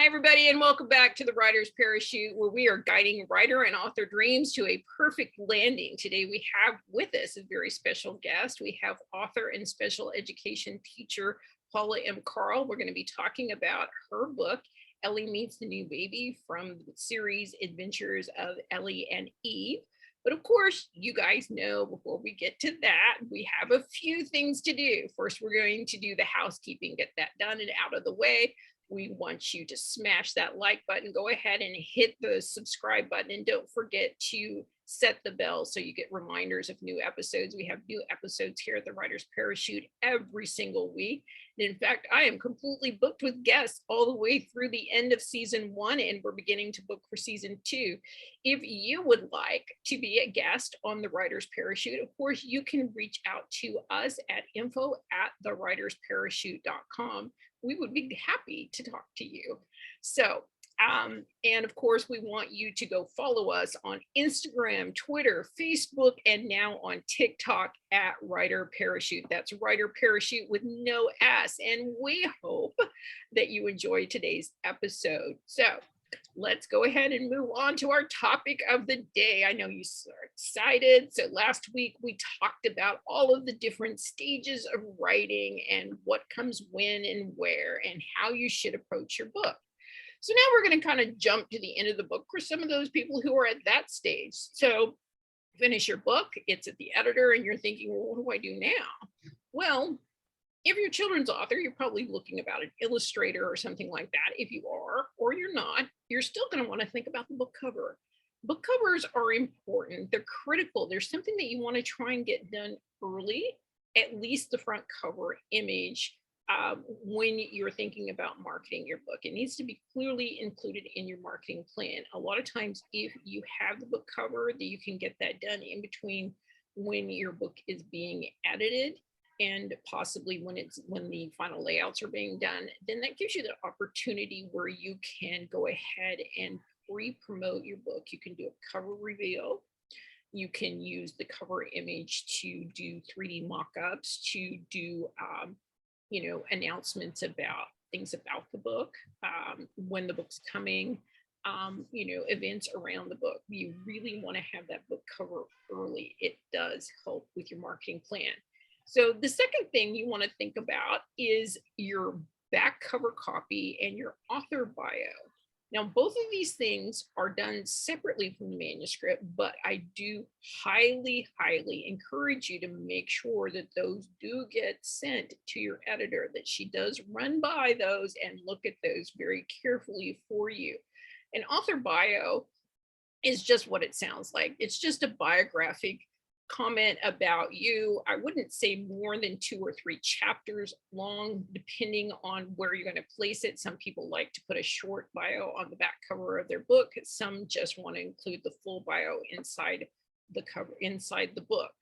Hi, everybody, and welcome back to the Writer's Parachute, where we are guiding writer and author dreams to a perfect landing. Today, we have with us a very special guest. We have author and special education teacher, Paula M. Karll. We're going to be talking about her book, Ellie Meets the New Baby, from the series Adventures of Ellie and Eve. But of course, you guys know before we get to that, we have a few things to do. First, we're going to do the housekeeping, get that done and out of the way. We want you to smash that like button, go ahead and hit the subscribe button, and don't forget to set the bell so you get reminders of new episodes. We have new episodes here at the Writer's Parachute every single week. And in fact, I am completely booked with guests all the way through the end of season 1, and we're beginning to book for season 2. If you would like to be a guest on the Writer's Parachute, of course, you can reach out to us at info@thewritersparachute.com. We would be happy to talk to you. So, and of course, we want you to go follow us on Instagram, Twitter, Facebook, and now on TikTok at Writer Parachute. That's Writer Parachute with no S. And we hope that you enjoy today's episode. So let's go ahead and move on to our topic of the day. I know you are excited. So last week we talked about all of the different stages of writing and what comes when and where and how you should approach your book. So now we're going to kind of jump to the end of the book for some of those people who are at that stage. So finish your book, it's at the editor, and you're thinking, well, what do I do now? Well, if you're a children's author, you're probably looking about an illustrator or something like that. If you are, or you're not, you're still going to want to think about the book cover. Book covers are important. They're critical. There's something that you want to try and get done early, at least the front cover image, when you're thinking about marketing your book. It needs to be clearly included in your marketing plan. A lot of times, if you have the book cover, that you can get that done in between when your book is being edited and possibly when the final layouts are being done, then that gives you the opportunity where you can go ahead and pre-promote your book. You can do a cover reveal. You can use the cover image to do 3D mock-ups, to do announcements about things about the book, when the book's coming, events around the book. You really want to have that book cover early. It does help with your marketing plan. So the second thing you want to think about is your back cover copy and your author bio. Now, both of these things are done separately from the manuscript, but I do highly, highly encourage you to make sure that those do get sent to your editor, that she does run by those and look at those very carefully for you. An author bio is just what it sounds like. It's just a biographic comment about you. I wouldn't say more than 2 or 3 chapters long, depending on where you're going to place it. Some people like to put a short bio on the back cover of their book. Some just want to include the full bio inside the cover, inside the book.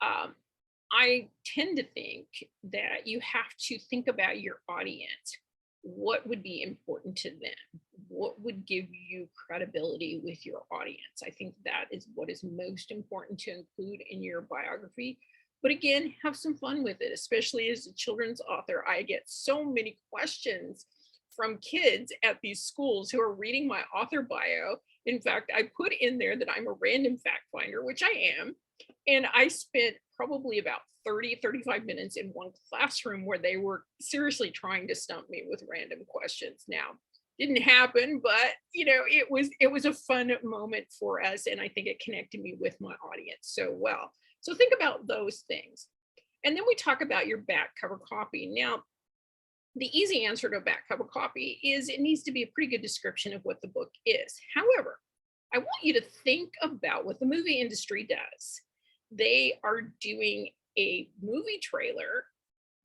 I tend to think that you have to think about your audience. What would be important to them? What would give you credibility with your audience? I think that is what is most important to include in your biography. But again, have some fun with it, especially as a children's author. I get so many questions from kids at these schools who are reading my author bio. In fact, I put in there that I'm a random fact finder, which I am. And I spent probably about 35 minutes in one classroom where they were seriously trying to stump me with random questions. Now, didn't happen, but it was a fun moment for us, and I think it connected me with my audience so well. So think about those things. And then we talk about your back cover copy. Now, the easy answer to a back cover copy is it needs to be a pretty good description of what the book is. However, I want you to think about what the movie industry does. They are doing a movie trailer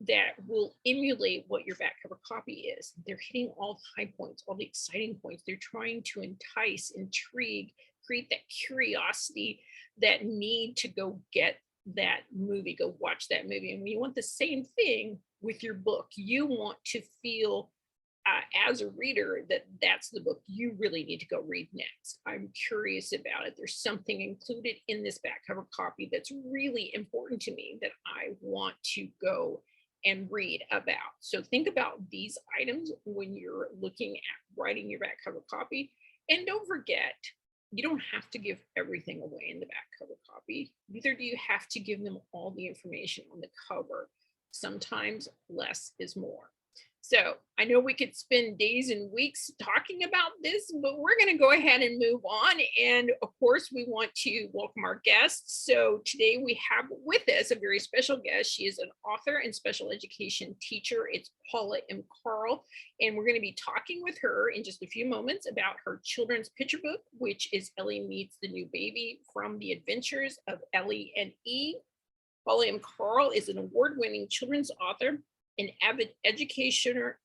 that will emulate what your back cover copy is. They're hitting all the high points, all the exciting points. They're trying to entice, intrigue, create that curiosity, that need to go get that movie, go watch that movie. And you want the same thing with your book. You want to feel as a reader that that's the book you really need to go read next. I'm curious about it. There's something included in this back cover copy that's really important to me that I want to go and read about. So think about these items when you're looking at writing your back cover copy. And don't forget, you don't have to give everything away in the back cover copy. Neither do you have to give them all the information on the cover. Sometimes less is more. So I know we could spend days and weeks talking about this, but we're going to go ahead and move on. And of course, we want to welcome our guests. So today we have with us a very special guest. She is an author and special education teacher. It's Paula M. Karll. And we're going to be talking with her in just a few moments about her children's picture book, which is Ellie Meets the New Baby, From the Adventures of Ellie and Eve. Paula M. Karll is an award-winning children's author, an avid educator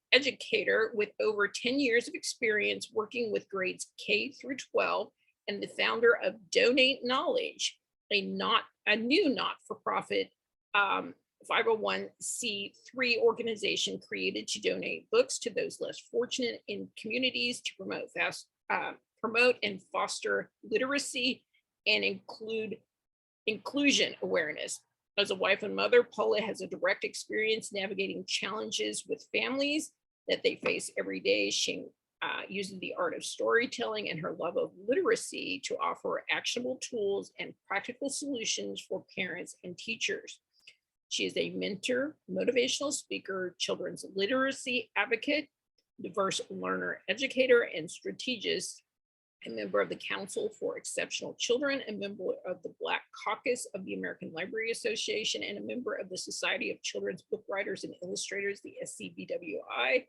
with over 10 years of experience working with grades K through 12, and the founder of Donate Knowledge, a new not-for-profit 501c3 organization created to donate books to those less fortunate in communities to promote and foster literacy and inclusion awareness. As a wife and mother, Paula has a direct experience navigating challenges with families that they face every day. She uses the art of storytelling and her love of literacy to offer actionable tools and practical solutions for parents and teachers. She is a mentor, motivational speaker, children's literacy advocate, diverse learner educator, and strategist, a member of the Council for Exceptional Children, a member of the Black Caucus of the American Library Association, and a member of the Society of Children's Book Writers and Illustrators, the SCBWI.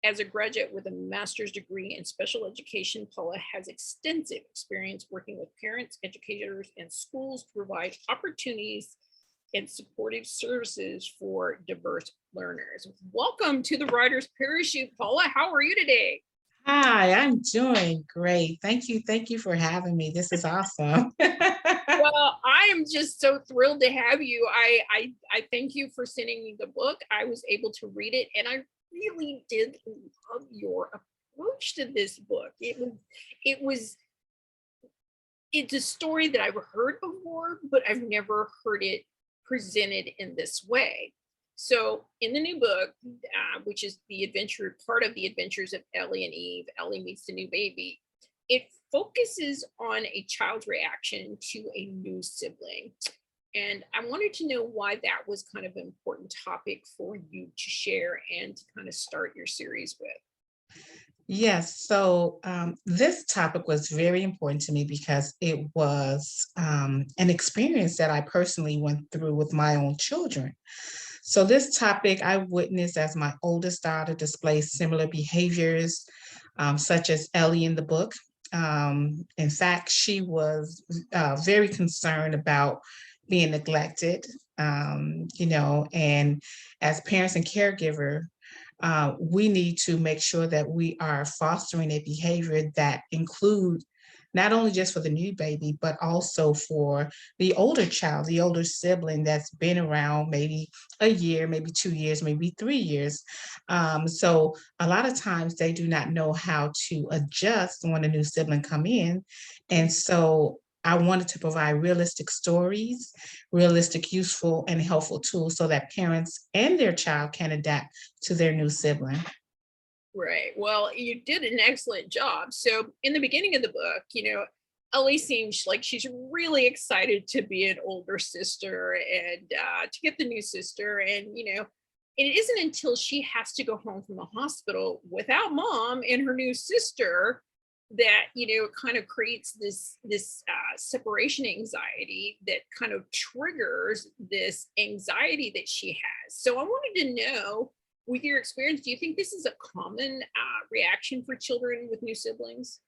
As a graduate with a master's degree in special education, Paula has extensive experience working with parents, educators, and schools to provide opportunities and supportive services for diverse learners. Welcome to the Writer's Parachute, Paula. How are you today? Hi, I'm doing great. Thank you. Thank you for having me. This is awesome. Well, I am just so thrilled to have you. I thank you for sending me the book. I was able to read it, and I really did love your approach to this book. It's a story that I've heard before, but I've never heard it presented in this way. So in the new book, which is part of the adventures of Ellie and Eve, Ellie Meets the New Baby, it focuses on a child's reaction to a new sibling. And I wanted to know why that was kind of an important topic for you to share and to kind of start your series with. Yes, so this topic was very important to me because it was an experience that I personally went through with my own children. So this topic I witnessed as my oldest daughter display similar behaviors, such as Ellie in the book. In fact, she was very concerned about being neglected, and as parents and caregiver, we need to make sure that we are fostering a behavior that include not only just for the new baby, but also for the older child, the older sibling that's been around maybe a year, maybe 2 years, maybe 3 years. So a lot of times they do not know how to adjust when a new sibling come in. And so I wanted to provide realistic stories, realistic, useful, and helpful tools so that parents and their child can adapt to their new sibling. Right. Well, you did an excellent job. So in the beginning of the book, Ellie seems like she's really excited to be an older sister and to get the new sister. And it isn't until she has to go home from the hospital without mom and her new sister that, it kind of creates this separation anxiety that kind of triggers this anxiety that she has. So I wanted to know, with your experience, do you think this is a common reaction for children with new siblings?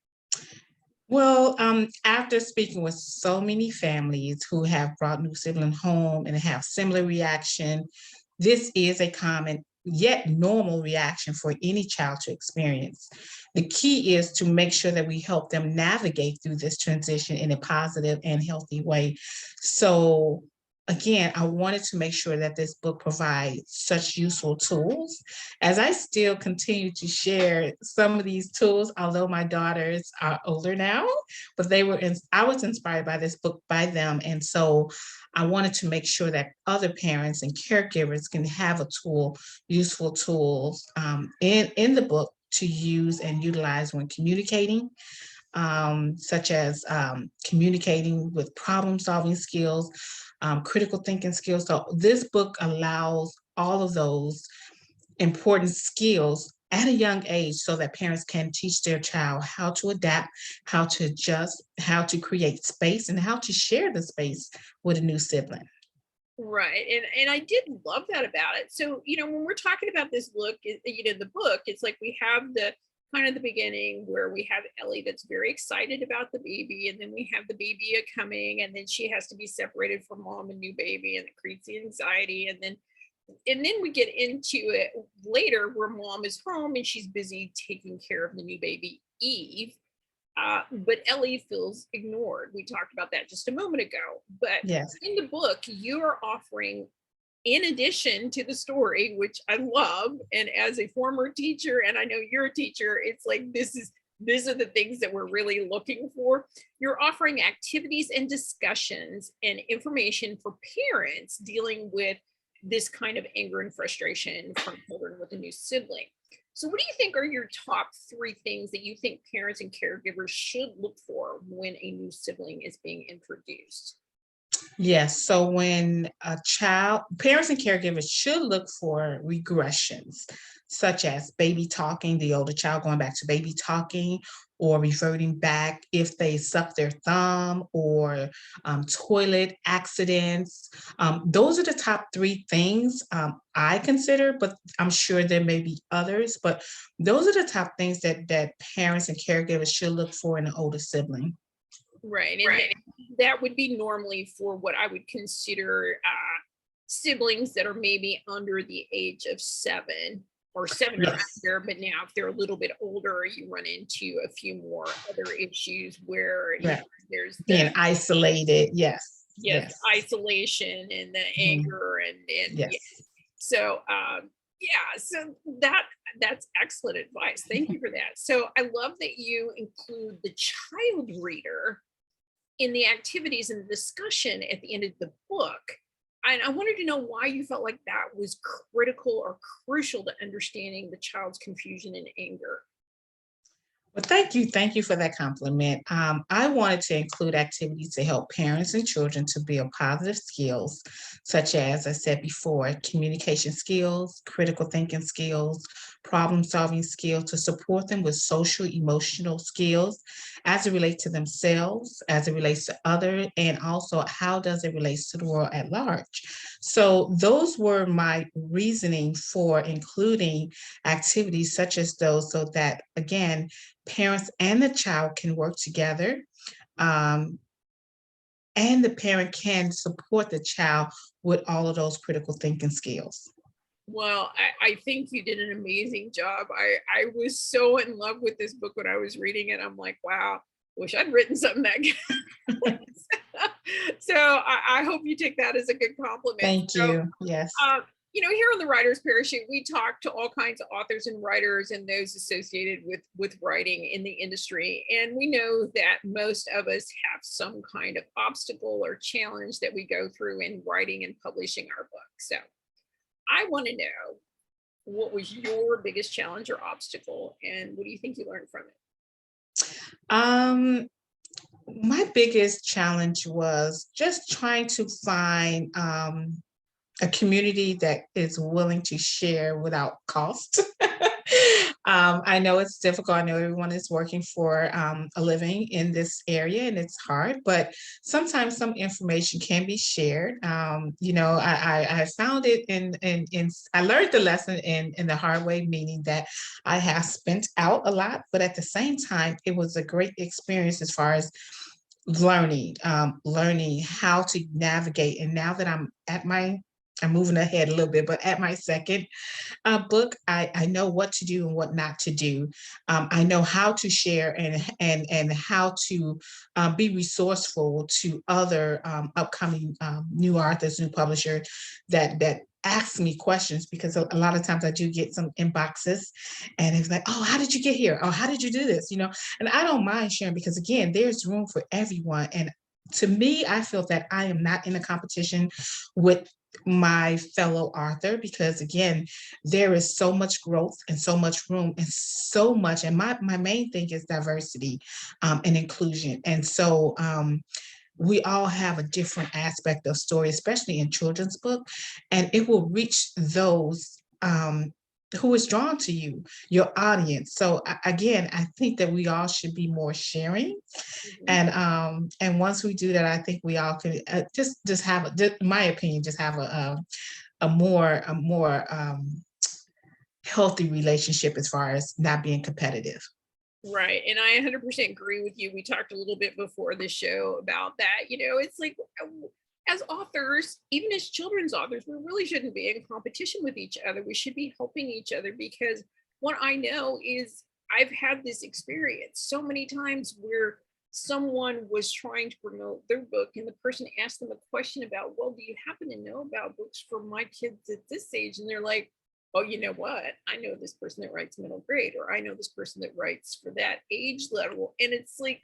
Well, after speaking with so many families who have brought new sibling home and have similar reaction, this is a common yet normal reaction for any child to experience. The key is to make sure that we help them navigate through this transition in a positive and healthy way. So again, I wanted to make sure that this book provides such useful tools. As I still continue to share some of these tools, although my daughters are older now, but I was inspired by this book by them. And so I wanted to make sure that other parents and caregivers can have a tool, useful tools in the book to use and utilize when communicating, such as communicating with problem-solving skills, critical thinking skills. So this book allows all of those important skills at a young age so that parents can teach their child how to adapt, how to adjust, how to create space, and how to share the space with a new sibling. Right. And I did love that about it. So, when we're talking about this look, the book, it's like we have the kind of the beginning where we have Ellie that's very excited about the baby, and then we have the baby coming, and then she has to be separated from mom and new baby, and it creates the anxiety. And then we get into it later where mom is home and she's busy taking care of the new baby, Eve. But Ellie feels ignored. We talked about that just a moment ago. But Yes. in the book, you are offering, in addition to the story, which I love, and as a former teacher, and I know you're a teacher, it's like these are the things that we're really looking for. You're offering activities and discussions and information for parents dealing with this kind of anger and frustration from children with a new sibling. So what do you think are your top 3 things that you think parents and caregivers should look for when a new sibling is being introduced? Yes, so when parents and caregivers should look for regressions, such as baby talking, the older child going back to baby talking, or reverting back if they suck their thumb, or toilet accidents. Those are the top 3 things I consider, but I'm sure there may be others, but those are the top things that parents and caregivers should look for in an older sibling. Right. And that would be normally for what I would consider siblings that are maybe under the age of 7 or 7 or Yes. under. But now, if they're a little bit older, you run into a few more other issues where Right. there's Being isolated. Yes. yes, isolation and the Mhm. anger and yeah. Yes. So so that's excellent advice. Thank you for that. So I love that you include the child reader in the activities and the discussion at the end of the book. And I wanted to know why you felt like that was critical or crucial to understanding the child's confusion and anger. Well, thank you. Thank you for that compliment. I wanted to include activities to help parents and children to build positive skills, such as I said before, communication skills, critical thinking skills, problem solving skills, to support them with social emotional skills as it relates to themselves, as it relates to others, and also how does it relate to the world at large. So those were my reasoning for including activities such as those, so that, again, parents and the child can work together, um, and the parent can support the child with all of those critical thinking skills. Well, I think you did an amazing job. I was so in love with this book when I was reading it. I'm like, wow, wish I'd written something that good. So I hope you take that as a good compliment. Thank So, you. Yes. here on the Writer's Parachute, we talk to all kinds of authors and writers and those associated with writing in the industry. And we know that most of us have some kind of obstacle or challenge that we go through in writing and publishing our book. So I want to know, what was your biggest challenge or obstacle, and what do you think you learned from it? Um, my biggest challenge was just trying to find a community that is willing to share without cost. I know it's difficult. I know everyone is working for a living in this area, and it's hard, but sometimes some information can be shared. I found it I learned the lesson in the hard way, meaning that I have spent out a lot, but at the same time, it was a great experience as far as learning how to navigate. And now that I'm at my I'm moving ahead a little bit, but at my second book, I know what to do and what not to do. I know how to share and how to be resourceful to other upcoming new authors, new publishers that ask me questions, because a lot of times I do get some inboxes and it's like, oh, how did you get here? Oh, how did you do this? And I don't mind sharing, because again, there's room for everyone. And to me, I feel that I am not in a competition with my fellow author, because again, there is so much growth and so much room and so much, and my main thing is diversity and inclusion. And so we all have a different aspect of story, especially in children's book, and it will reach those who is drawn to you, your audience. So again, I think that we all should be more sharing, and once we do that, I think we all could just have, in my opinion, just have a more healthy relationship as far as not being competitive. Right. And I 100% agree with you. We talked a little bit before the show about that. It's like, as authors, even as children's authors, we really shouldn't be in competition with each other. We should be helping each other, because what I know is I've had this experience so many times where someone was trying to promote their book and the person asked them a question about, well, do you happen to know about books for my kids at this age? And they're like, oh, you know what? I know this person that writes middle grade, or I know this person that writes for that age level. And it's like,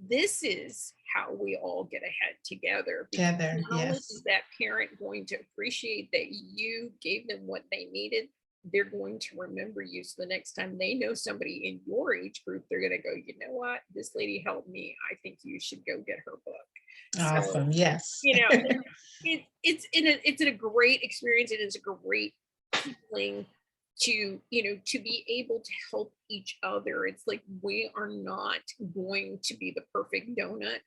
this is how we all get ahead together. Because Together, not only yes. is that parent going to appreciate that you gave them what they needed, they're going to remember you. So the next time they know somebody in your age group, they're going to go, you know what? This lady helped me. I think you should go get her book. So, Awesome. Yes. it's a great experience. It is a great feeling to be able to help each other. It's like, we are not going to be the perfect donut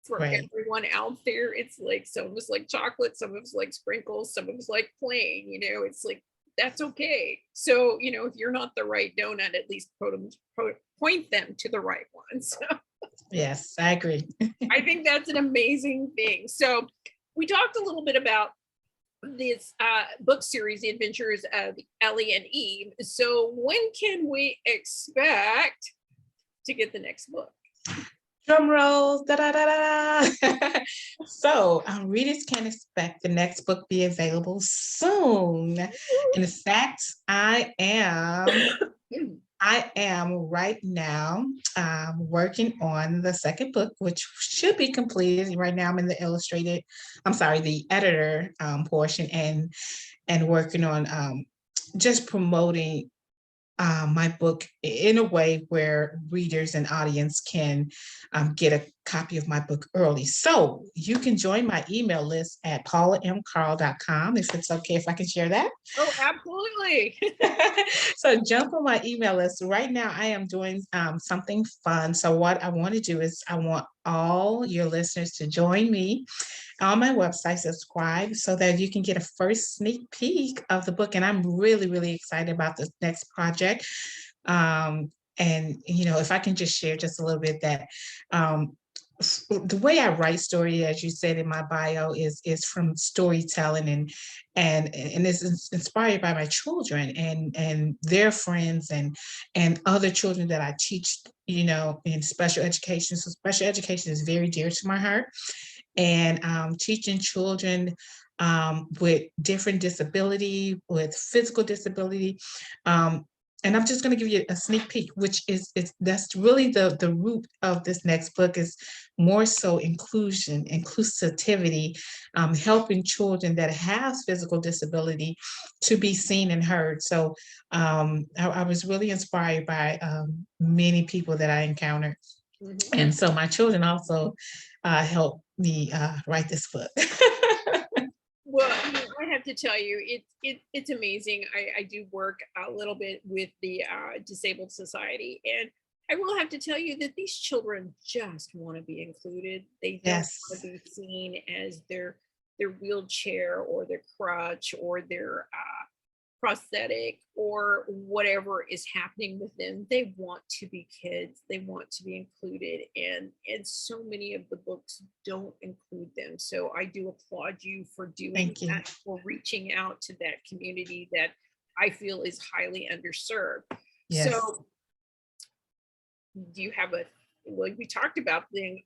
for Right. everyone out there. It's like, some of us like chocolate, some of us like sprinkles, some of us like plain. It's like, that's okay. So if you're not the right donut, at least point them to the right one. So Yes, I agree. I think that's an amazing thing. So we talked a little bit about this book series, The Adventures of Ellie and Eve. So when can we expect to get the next book? Drum rolls, da da da da. So readers can expect the next book be available soon. In fact, I am right now working on the second book, which should be completed. Right now, I'm in the editor portion, and working on just promoting my book in a way where readers and audience can get a copy of my book early. So you can join my email list at paulamkarrll.com, if it's okay if I can share that. Oh, absolutely. So jump on my email list. Right now, I am doing something fun. So what I want to do is I want all your listeners to join me on my website, subscribe, so that you can get a first sneak peek of the book. And I'm really, really excited about this next project. And, if I can just share just a little bit that the way I write story, as you said in my bio, is from storytelling, and is inspired by my children and their friends and other children that I teach, in special education. So special education is very dear to my heart, and teaching children with different disability, with physical disability. And I'm just going to give you a sneak peek, which is that's really the root of this next book, is more so inclusivity, helping children that have physical disability to be seen and heard. So I was really inspired by many people that I encountered. And so my children also helped me write this book. Well, I have to tell you, it's amazing. I do work a little bit with the Disabled Society, and I will have to tell you that these children just want to be included. They don't Yes. want to be seen as their wheelchair or their crutch or their prosthetic or whatever is happening with them, they want to be kids, they want to be included, and so many of the books don't include them. So I do applaud you for doing Thank you. that, for reaching out to that community that I feel is highly underserved. Yes. So do you have well, we talked about the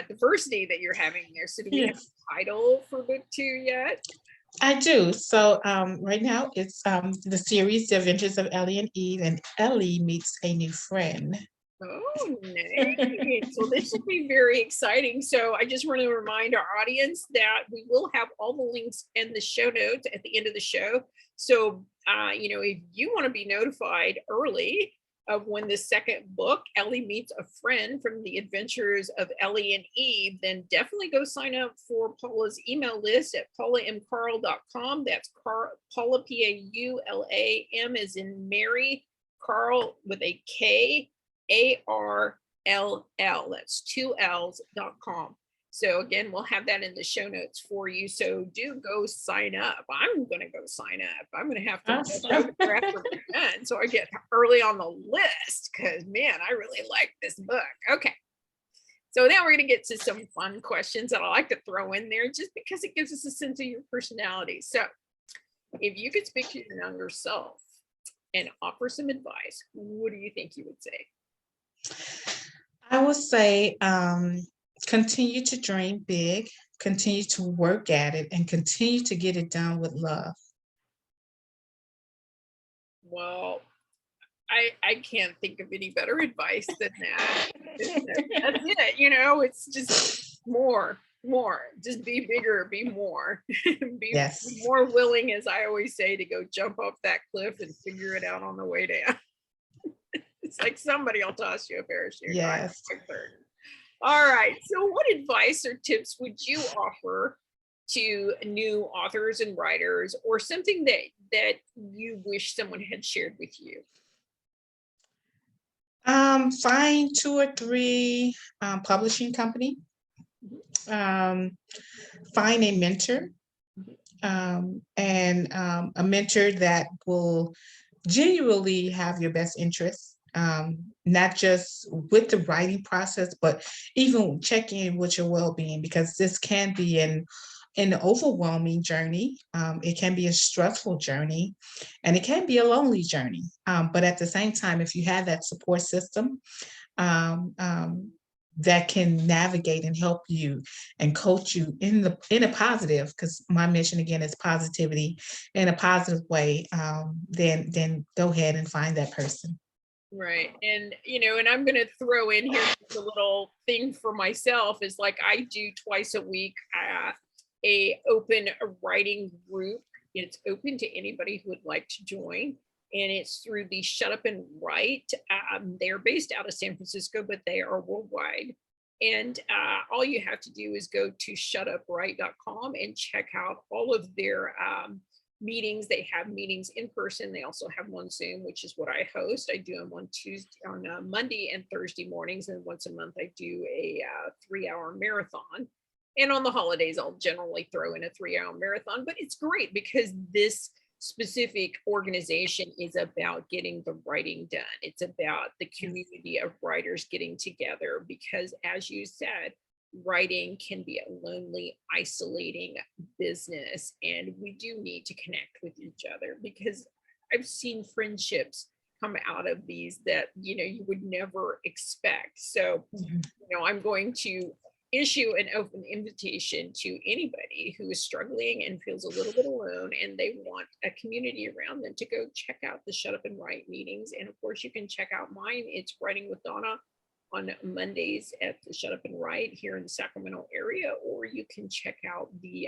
diversity that you're having there. So do we have a title for book 2 yet? I do. So right now it's the series, The Adventures of Ellie and Eve, and Ellie meets a new friend. Oh, nice. So this should be very exciting. So I just want to remind our audience that we will have all the links in the show notes at the end of the show. So, if you want to be notified early of when the second book, Ellie Meets a Friend, from the Adventures of Ellie and Eve, then definitely go sign up for Paula's email list at paulamkarrll.com. That's Paula, Paulam, as in Mary, Karll with a K, ARLL. That's 2 L's.com. So again, we'll have that in the show notes for you. So do go sign up. I'm going to go sign up. I'm going to have to so I get early on the list, because man, I really like this book. Okay. So now we're going to get to some fun questions that I like to throw in there just because it gives us a sense of your personality. So if you could speak to your younger self and offer some advice, what do you think you would say? I would say, continue to dream big, continue to work at it, and continue to get it done with love. Well, I can't think of any better advice than that. That's it. It's just more, just be bigger, be more, be more willing, as I always say, to go jump off that cliff and figure it out on the way down. It's like somebody will toss you a parachute. Yes. All right. So what advice or tips would you offer to new authors and writers, or something that you wish someone had shared with you? Find 2 or 3 publishing company. Find a mentor, and a mentor that will genuinely have your best interests, not just with the writing process, but even checking in with your well-being, because this can be an overwhelming journey. It can be a stressful journey, and it can be a lonely journey. But at the same time, if you have that support system that can navigate and help you and coach you in a positive, because my mission again is positivity, in a positive way, then go ahead and find that person. Right. And, and I'm going to throw in here just a little thing for myself, is like I do twice a week a open writing group. It's open to anybody who would like to join. And it's through the Shut Up and Write. They're based out of San Francisco, but they are worldwide. And all you have to do is go to shutupwrite.com and check out all of their meetings. They have meetings in person. They also have one Zoom, which is what I host. I do them on Monday and Thursday mornings. And once a month, I do a 3-hour marathon. And on the holidays, I'll generally throw in a 3-hour marathon. But it's great because this specific organization is about getting the writing done. It's about the community of writers getting together, because as you said, writing can be a lonely, isolating business, and we do need to connect with each other, because I've seen friendships come out of these that you would never expect. So I'm going to issue an open invitation to anybody who is struggling and feels a little bit alone, and they want a community around them, to go check out the Shut Up and Write meetings. And of course, you can check out mine. It's Writing with Donna on Mondays at the Shut Up and Write here in the Sacramento area, or you can check out the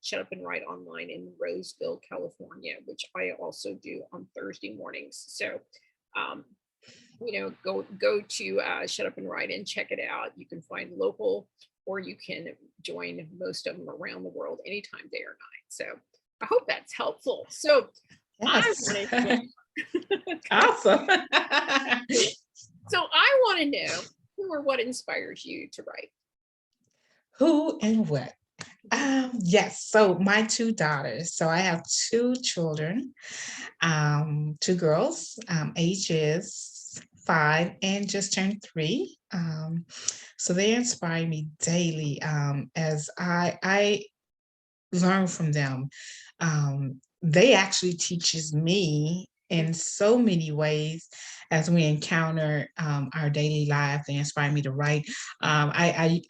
Shut Up and Write online in Roseville, California, which I also do on Thursday mornings. So go to Shut Up and Write and check it out. You can find local, or you can join most of them around the world anytime, day or night. So I hope that's helpful. So yes. Awesome. So I want to know who or what inspires you to write. Who and what? Yes, so my two daughters. So I have two children, two girls, ages 5 and just turned 3. So they inspire me daily as I learn from them. They actually teaches me in so many ways as we encounter our daily life. They inspire me to write. I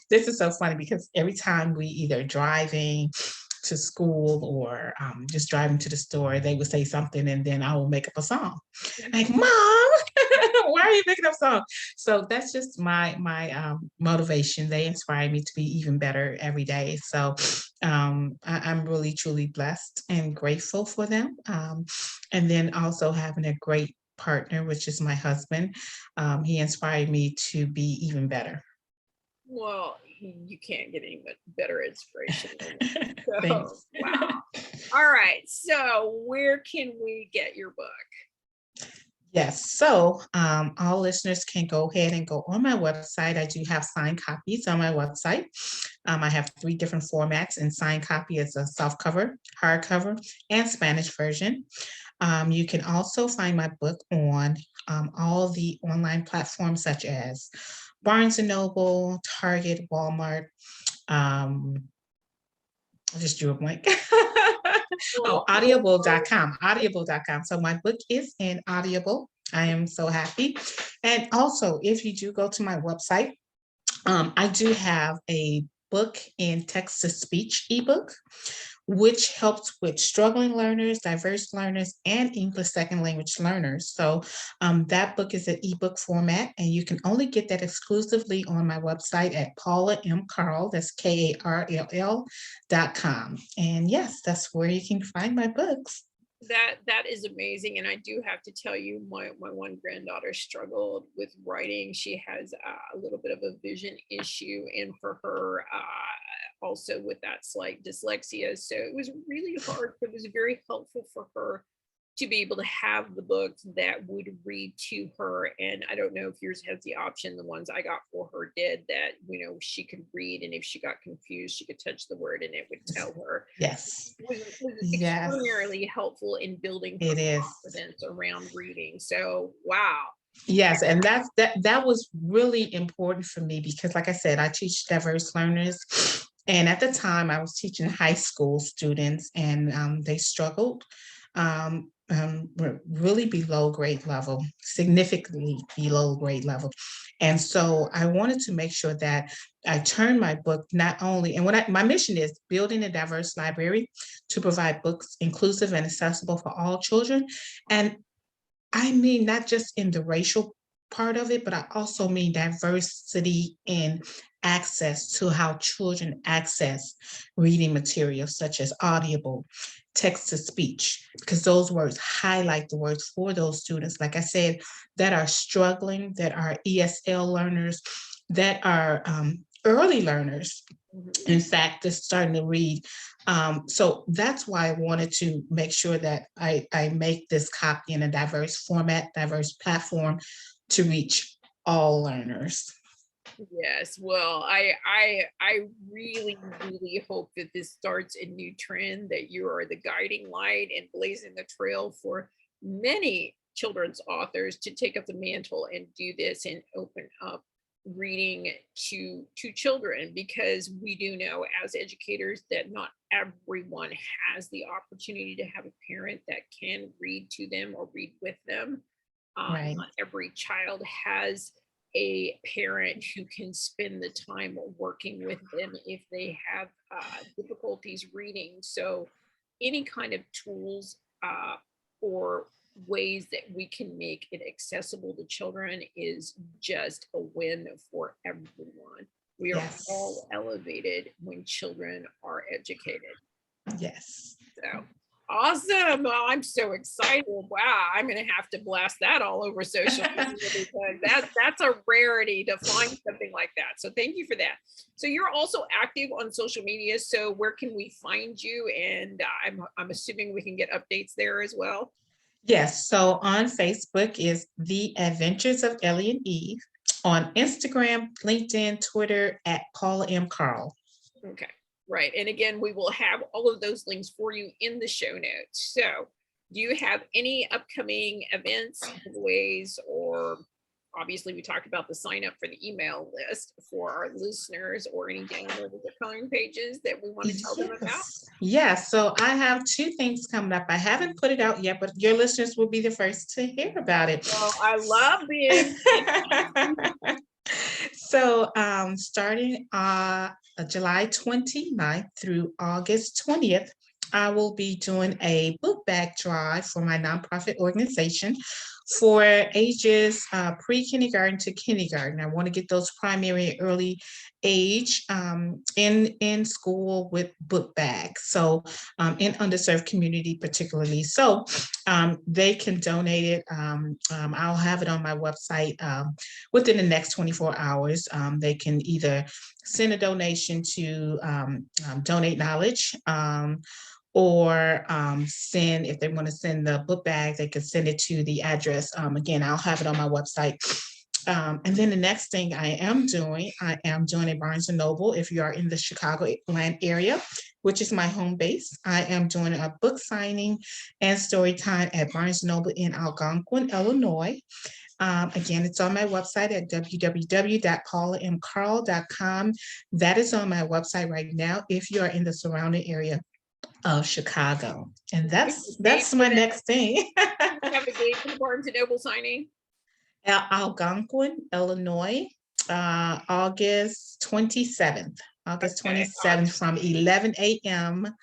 this is so funny because every time we either driving to school or just driving to the store, they would say something and then I will make up a song. Like, Mom, why are you making up songs? So that's just my motivation. They inspire me to be even better every day. So I'm really truly blessed and grateful for them. And then also having a great partner, which is my husband. He inspired me to be even better. Well, you can't get any better inspiration than that. So, Thanks. wow. All right. So, where can we get your book? Yes, so all listeners can go ahead and go on my website. I do have signed copies on my website. I have 3 different formats, and signed copy is a soft cover, hardcover, and Spanish version. You can also find my book on all the online platforms such as Barnes& and Noble, Target, Walmart. Um, I just drew a blank. Oh, Well, audible.com. So my book is in Audible. I am so happy. And also, if you do go to my website, I do have a book in text to speech ebook, which helps with struggling learners, diverse learners, and English second language learners. So that book is an ebook format, and you can only get that exclusively on my website at Paula M. Karll, that's Karll.com. And yes, that's where you can find my books. that is amazing, and I do have to tell you, my one granddaughter struggled with writing. She has a little bit of a vision issue, and for her also with that slight dyslexia, so it was really hard. It was very helpful for her to be able to have the books that would read to her. And I don't know if yours has the option. The ones I got for her did that, she could read, and if she got confused, she could touch the word and it would tell her. Yes. Was Yes, extraordinarily helpful in building her it is. confidence around reading. So, wow. Yes, and that was really important for me because, like I said, I teach diverse learners, and at the time I was teaching high school students, and they struggled, were really below grade level, significantly below grade level, and so I wanted to make sure that I turned my book not only, and my mission is building a diverse library to provide books inclusive and accessible for all children, and I mean, not just in the racial part of it, but I also mean diversity in access to how children access reading materials such as Audible, text to speech, because those words highlight the words for those students, like I said, that are struggling, that are ESL learners, that are early learners, in fact, they're starting to read. So that's why I wanted to make sure that I make this copy in a diverse format, diverse platform to reach all learners. Yes, well, I really really hope that this starts a new trend, that you are the guiding light and blazing the trail for many children's authors to take up the mantle and do this and open up reading to children, because we do know as educators that not everyone has the opportunity to have a parent that can read to them or read with them. Right. Not every child has a parent who can spend the time working with them if they have difficulties reading. So, any kind of tools or ways that we can make it accessible to children is just a win for everyone. We are Yes. all elevated when children are educated. Yes. So awesome. Oh, I'm so excited. Wow, I'm gonna have to blast that all over social media because that's a rarity to find something like that. So thank you for that. So you're also active on social media. So where can we find you? And I'm assuming we can get updates there as well. Yes. So on Facebook is The Adventures of Ellie and Eve. On Instagram, LinkedIn, Twitter at Paula M. Karll. Okay, right. And again, we will have all of those links for you in the show notes. So do you have any upcoming events, giveaways, or obviously we talked about the sign up for the email list for our listeners, or any download of the coloring pages that we want to tell them about? Yes. So I have two things coming up. I haven't put it out yet, but your listeners will be the first to hear about it. Well, I love being So starting July 29th through August 20th, I will be doing a book bag drive for my nonprofit organization for ages pre-kindergarten to kindergarten. I want to get those primary and early age in school with book bags. So in underserved community particularly. So they can donate it. I'll have it on my website within the next 24 hours. They can either send a donation to Donate Knowledge, or send, if they want to send the book bag, they can send it to the address. Again, I'll have it on my website. And then the next thing I am doing a Barnes & Noble. If you are in the Chicagoland area, which is my home base, I am doing a book signing and story time at Barnes & Noble in Algonquin, Illinois. Again, it's on my website at www.paulamkarrll.com. That is on my website right now if you are in the surrounding area of Chicago. And that's my next thing. have a date for the Barnes & Noble signing? Algonquin, Illinois, August 27th. August 27th from 11 a.m.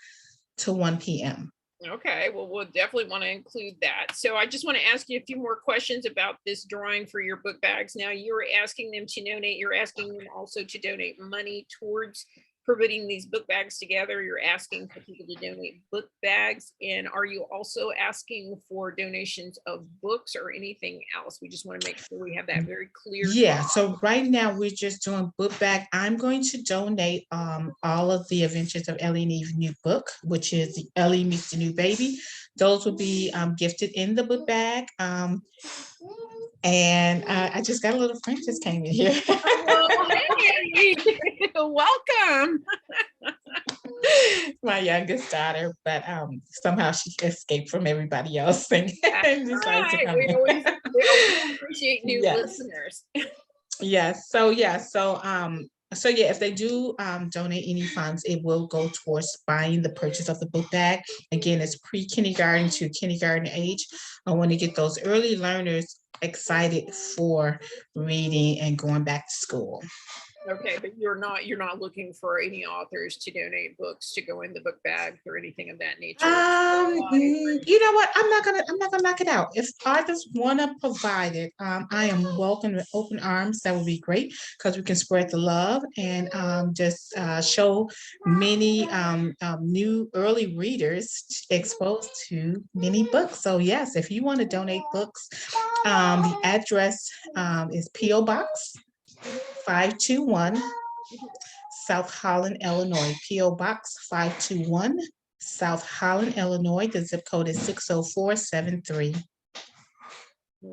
to 1 p.m. Okay, well, we'll definitely want to include that. So I just want to ask you a few more questions about this drawing for your book bags. Now, you're asking them to donate. You're asking them also to donate money towards putting these book bags together. You're asking for people to donate book bags. And are you also asking for donations of books or anything else? We just want to make sure we have that very clear. Yeah, so right now we're just doing book bag. I'm going to donate all of the Adventures of Ellie and Eve's new book, which is the Ellie Meets the New Baby. Those will be gifted in the book bag. And I just got a little friend just came in here. Well, hey, welcome. My youngest daughter, but somehow she escaped from everybody else. And decided to come we always appreciate new listeners. Yes. So if they do donate any funds, it will go towards buying the purchase of the book bag. Again, it's pre-kindergarten to kindergarten age. I want to get those early learners excited for reading and going back to school. Okay, but you're not looking for any authors to donate books to go in the book bag or anything of that nature. You know what? I'm not gonna knock it out. If authors want to provide it, I am welcome with open arms. That would be great because we can spread the love and just show many new early readers exposed to many books. So yes, if you want to donate books, the address is P.O. Box 521, South Holland, Illinois. P.O. Box 521, South Holland, Illinois. The zip code is 60473.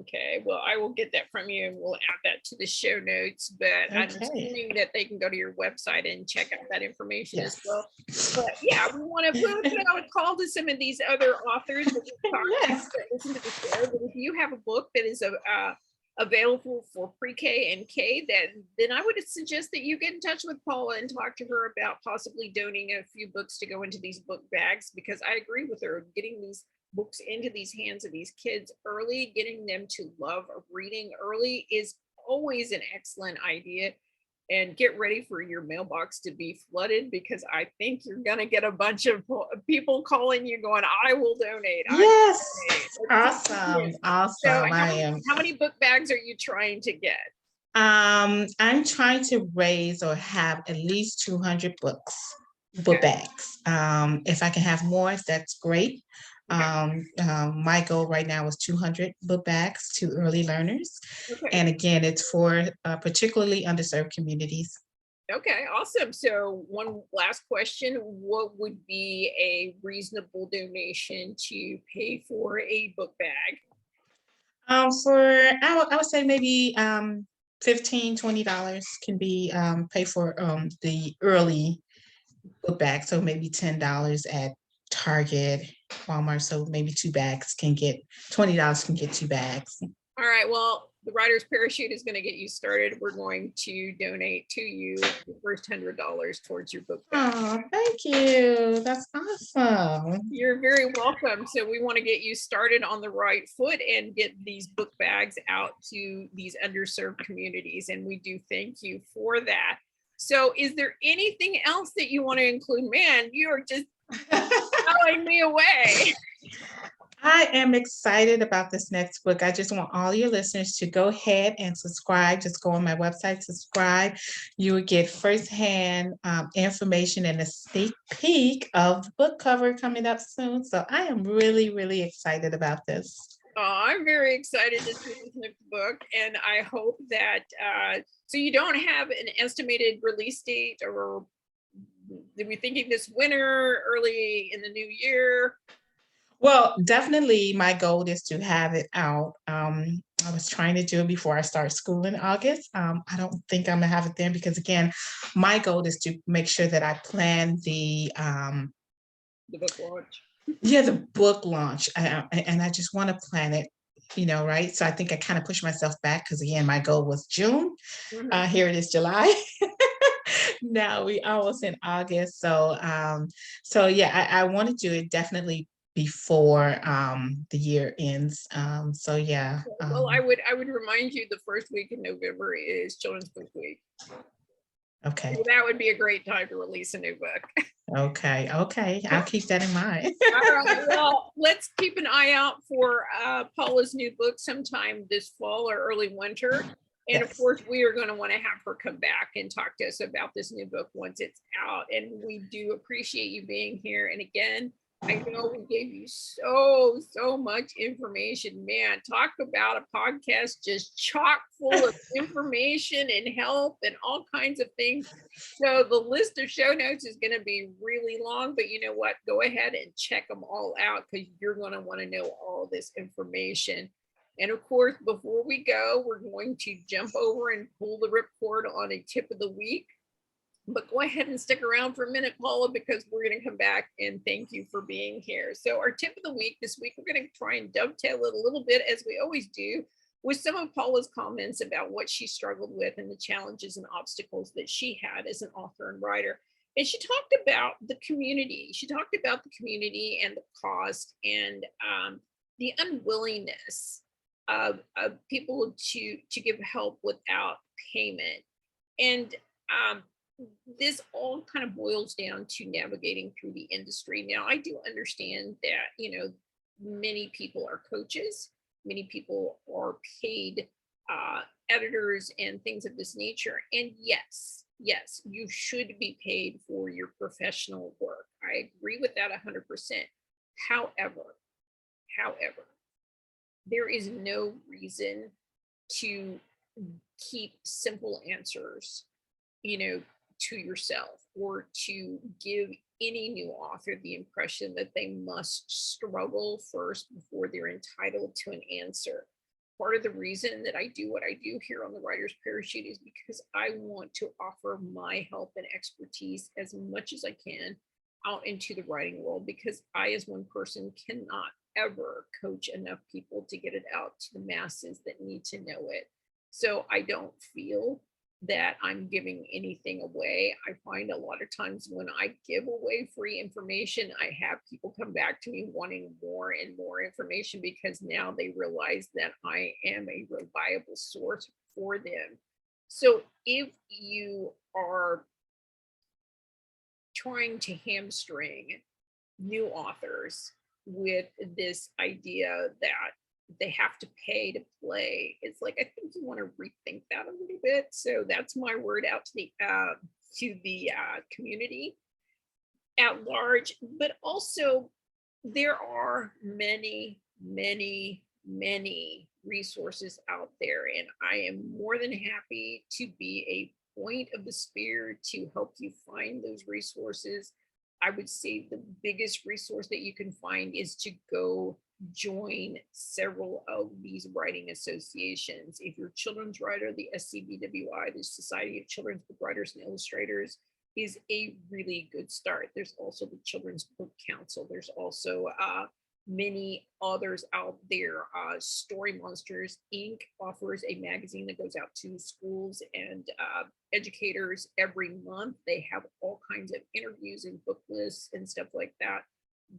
Okay, well, I will get that from you and we'll add that to the show notes, but I'm assuming that they can go to your website and check out that information as well. But yeah, we want to put out a call to some of these other authors that listen to the show. But if you have a book that is available for pre-K and K, then I would suggest that you get in touch with Paula and talk to her about possibly donating a few books to go into these book bags, because I agree with her. Getting these books into these hands of these kids early, getting them to love reading early is always an excellent idea. And get ready for your mailbox to be flooded, because I think you're going to get a bunch of people calling you going, I will donate. Yes. Awesome. So how many book bags are you trying to get? I'm trying to raise or have at least 200 book bags. If I can have more, that's great. My goal right now is 200 book bags to early learners. And again, it's for particularly underserved communities. Okay, awesome. So one last question, what would be a reasonable donation to pay for a book bag? I would say maybe $15, $20 can be paid for the early book bag. So maybe $10 at Target, Walmart. So maybe 2 bags can get $20 can get 2 bags. All right, well, the writer's parachute is going to get you started. We're going to donate to you the first $100 towards your book bag. Oh, thank you. That's awesome. You're very welcome. So we want to get you started on the right foot and get these book bags out to these underserved communities. And we do thank you for that. So is there anything else that you want to include? Man, you are just blowing me away. I am excited about this next book. I just want all your listeners to go ahead and subscribe. Just go on my website, subscribe. You will get firsthand information and a sneak peek of the book cover coming up soon. So I am really, really excited about this. I'm very excited to see this next book, and I hope that, so you don't have an estimated release date, or are we thinking this winter, early in the new year? Well, definitely my goal is to have it out. I was trying to do it before I start school in August. I don't think I'm gonna have it then because again, my goal is to make sure that I plan the book launch. Yeah, the book launch. And I just want to plan it, right? So I think I kind of pushed myself back because again, my goal was June. Here it is July. Now we almost in August. So yeah, I want to do it definitely before the year ends. So yeah. Well, I would remind you the first week in November is Children's Book Week. Okay. So that would be a great time to release a new book. Okay. I'll keep that in mind. All right. Well, let's keep an eye out for Paula's new book sometime this fall or early winter. And Yes. Of course, we are going to want to have her come back and talk to us about this new book once it's out. And we do appreciate you being here. And again, I know we gave you so much information. Man, talk about a podcast just chock full of information and help and all kinds of things. So the list of show notes is going to be really long, but you know what? Go ahead and check them all out because you're going to want to know all this information. And of course, before we go, we're going to jump over and pull the ripcord on a tip of the week. But go ahead and stick around for a minute, Paula, because we're going to come back and thank you for being here. So our tip of the week this week, we're going to try and dovetail it a little bit, as we always do, with some of Paula's comments about what she struggled with and the challenges and obstacles that she had as an author and writer. And she talked about the community. She talked about the community and the cost and the unwillingness of people to give help without payment. And this all kind of boils down to navigating through the industry. Now, I do understand that, many people are coaches, many people are paid editors and things of this nature. And yes, you should be paid for your professional work. I agree with that 100%. However, there is no reason to keep simple answers, to yourself or to give any new author the impression that they must struggle first before they're entitled to an answer. Part of the reason that I do what I do here on the Writer's Parachute is because I want to offer my help and expertise as much as I can out into the writing world, because I, as one person, cannot ever coach enough people to get it out to the masses that need to know it. So I don't feel that I'm giving anything away. I find a lot of times when I give away free information, I have people come back to me wanting more and more information because now they realize that I am a reliable source for them. So if you are trying to hamstring new authors with this idea that they have to pay to play, it's like, I think you want to rethink that a little bit. So that's my word out to the community at large. But also, there are many resources out there, and I am more than happy to be a point of the spear to help you find those resources. I would say the biggest resource that you can find is to go join several of these writing associations. If you're a children's writer, the SCBWI, the Society of Children's Book Writers and Illustrators, is a really good start. There's also the Children's Book Council. There's also many others out there. Story Monsters Inc. offers a magazine that goes out to schools and educators every month. They have all kinds of interviews and book lists and stuff like that.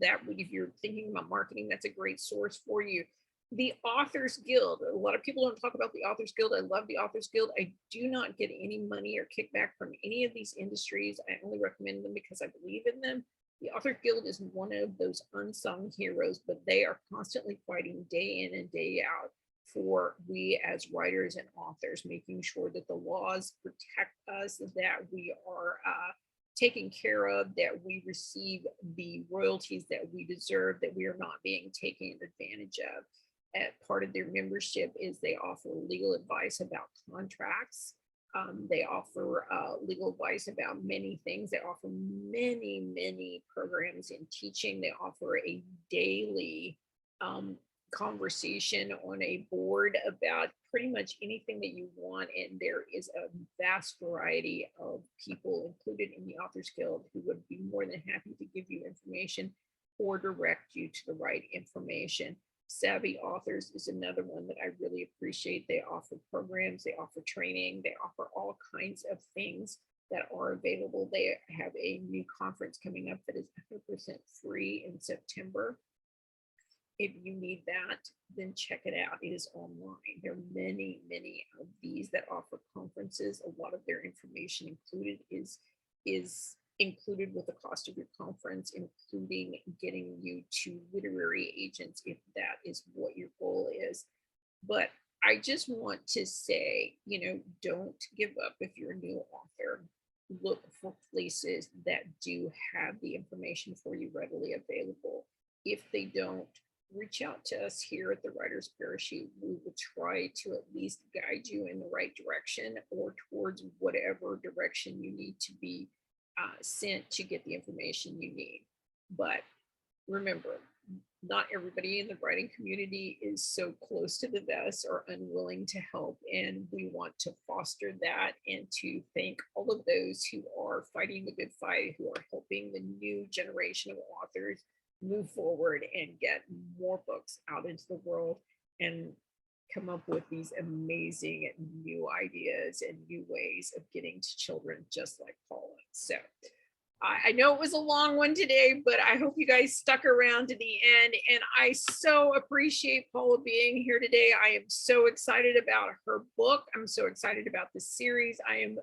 If you're thinking about marketing, that's a great source for you. The Authors Guild. A lot of people don't talk about the Authors Guild. I love the Authors Guild. I do not get any money or kickback from any of these industries. I only recommend them because I believe in them. The Author Guild is one of those unsung heroes, but they are constantly fighting day in and day out for we as writers and authors, making sure that the laws protect us, that we are taken care of, that we receive the royalties that we deserve, that we are not being taken advantage of. Part of their membership is they offer legal advice about contracts. They offer legal advice about many things. They offer many programs in teaching. They offer a daily conversation on a board about pretty much anything that you want. And there is a vast variety of people included in the Authors Guild who would be more than happy to give you information or direct you to the right information. Savvy Authors is another one that I really appreciate. They offer programs, they offer training, they offer all kinds of things that are available. They have a new conference coming up that is 100% free in September. If you need that, then check it out. It is online. There are many of these that offer conferences. A lot of their information included is included with the cost of your conference, including getting you to literary agents if that is what your goal is. But I just want to say, don't give up if you're a new author. Look for places that do have the information for you readily available. If they don't, reach out to us here at the Writer's Parachute. We will try to at least guide you in the right direction or towards whatever direction you need to be sent to get the information you need. But remember, not everybody in the writing community is so close to the vest or unwilling to help. And we want to foster that and to thank all of those who are fighting the good fight, who are helping the new generation of authors move forward and get more books out into the world and come up with these amazing new ideas and new ways of getting to children just like Paula. So I know it was a long one today, but I hope you guys stuck around to the end. And I so appreciate Paula being here today. I am so excited about her book. I'm so excited about the series. I am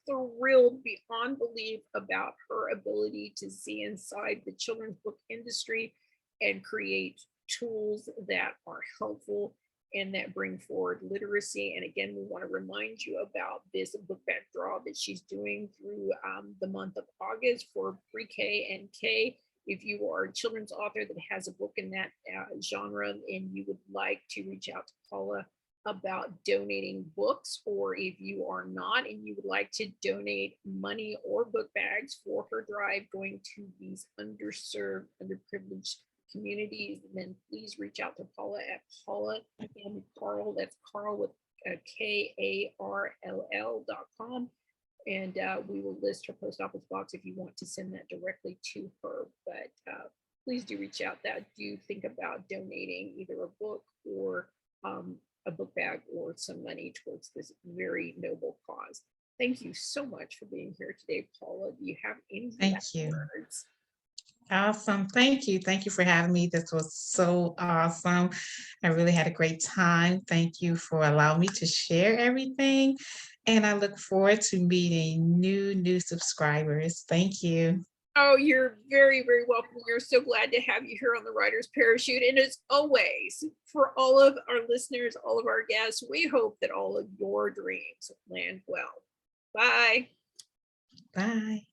thrilled beyond belief about her ability to see inside the children's book industry and create tools that are helpful and that bring forward literacy. And again, we want to remind you about this book bag draw that she's doing through the month of August for pre-K and K. If you are a children's author that has a book in that genre and you would like to reach out to Paula about donating books, or if you are not and you would like to donate money or book bags for her drive going to these underserved, underprivileged communities, then please reach out to Paula at Paula M Karll. That's Karll with KARLL.com. And we will list her post office box if you want to send that directly to her. But please do reach out. Do think about donating either a book or a book bag or some money towards this very noble cause. Thank you so much for being here today, Paula. Do you have any last words? Awesome. Thank you. Thank you for having me. This was so awesome. I really had a great time. Thank you for allowing me to share everything. And I look forward to meeting new subscribers. Thank you. Oh, you're very welcome. We're so glad to have you here on the Writer's Parachute. And as always, for all of our listeners, all of our guests, we hope that all of your dreams land well. Bye. Bye.